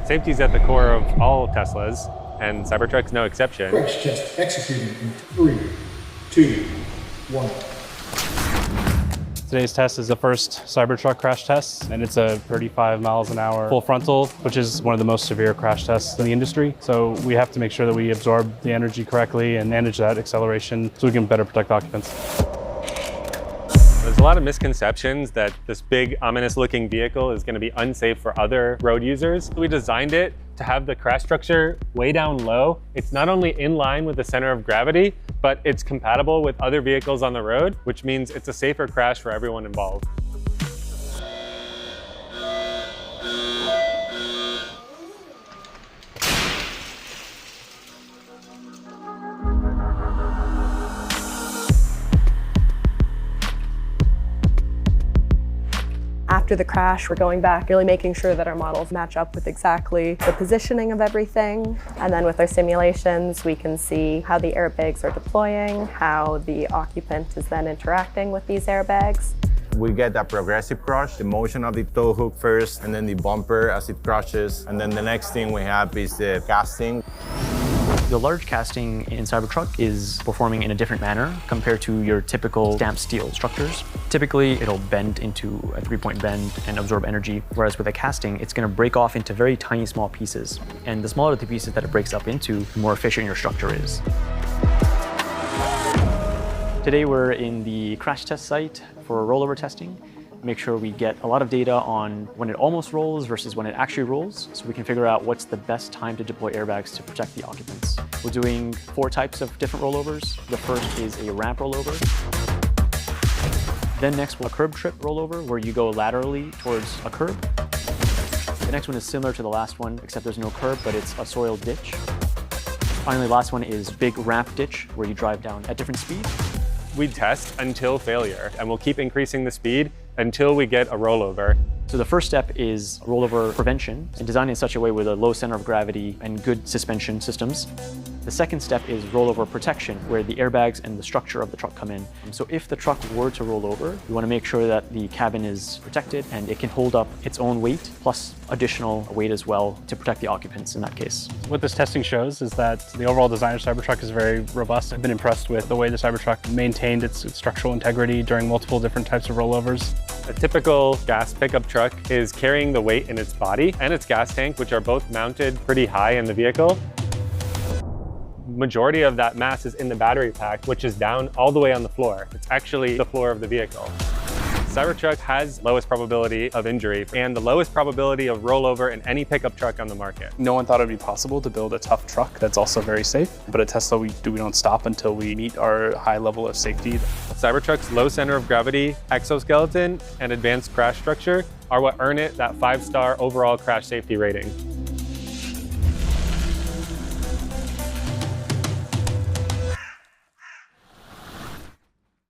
Safety is at the core of all Teslas, and Cybertruck's no exception. Crash test executing in 3, 2, 1. Today's test is the first Cybertruck crash test, and it's a 35 miles an hour full frontal, which is one of the most severe crash tests in the industry. So we have to make sure that we absorb the energy correctly and manage that acceleration so we can better protect occupants. There's a lot of misconceptions that this big, ominous-looking vehicle is going to be unsafe for other road users. We designed it to have the crash structure way down low. It's not only in line with the center of gravity, but it's compatible with other vehicles on the road, which means it's a safer crash for everyone involved. After the crash, we're going back, really making sure that our models match up with exactly the positioning of everything. And then with our simulations, we can see how the airbags are deploying, how the occupant is then interacting with these airbags. We get that progressive crush, the motion of the tow hook first, and then the bumper as it crushes. And then the next thing we have is the casting. The large casting in Cybertruck is performing in a different manner compared to your typical stamped steel structures. Typically, it'll bend into a 3-point bend and absorb energy, whereas with a casting, it's going to break off into very tiny, small pieces. And the smaller the pieces that it breaks up into, the more efficient your structure is. Today, we're in the crash test site for rollover testing. Make sure we get a lot of data on when it almost rolls versus when it actually rolls, so we can figure out what's the best time to deploy airbags to protect the occupants. We're doing 4 types of different rollovers. The first is a ramp rollover. Then next, a curb trip rollover, where you go laterally towards a curb. The next one is similar to the last one, except there's no curb, but it's a soil ditch. Finally, the last one is big ramp ditch, where you drive down at different speeds. We test until failure, and we'll keep increasing the speed until we get a rollover. So the first step is rollover prevention, and designed in such a way with a low center of gravity and good suspension systems. The second step is rollover protection, where the airbags and the structure of the truck come in. So if the truck were to roll over, we want to make sure that the cabin is protected and it can hold up its own weight, plus additional weight as well to protect the occupants in that case. What this testing shows is that the overall design of Cybertruck is very robust. I've been impressed with the way the Cybertruck maintained its structural integrity during multiple different types of rollovers. A typical gas pickup truck is carrying the weight in its body and its gas tank, which are both mounted pretty high in the vehicle. Majority of that mass is in the battery pack, which is down all the way on the floor. It's actually the floor of the vehicle. Cybertruck has lowest probability of injury and the lowest probability of rollover in any pickup truck on the market. No one thought it would be possible to build a tough truck that's also very safe, but at Tesla we don't stop until we meet our high level of safety. Cybertruck's low center of gravity, exoskeleton, and advanced crash structure are what earn it that 5-star overall crash safety rating.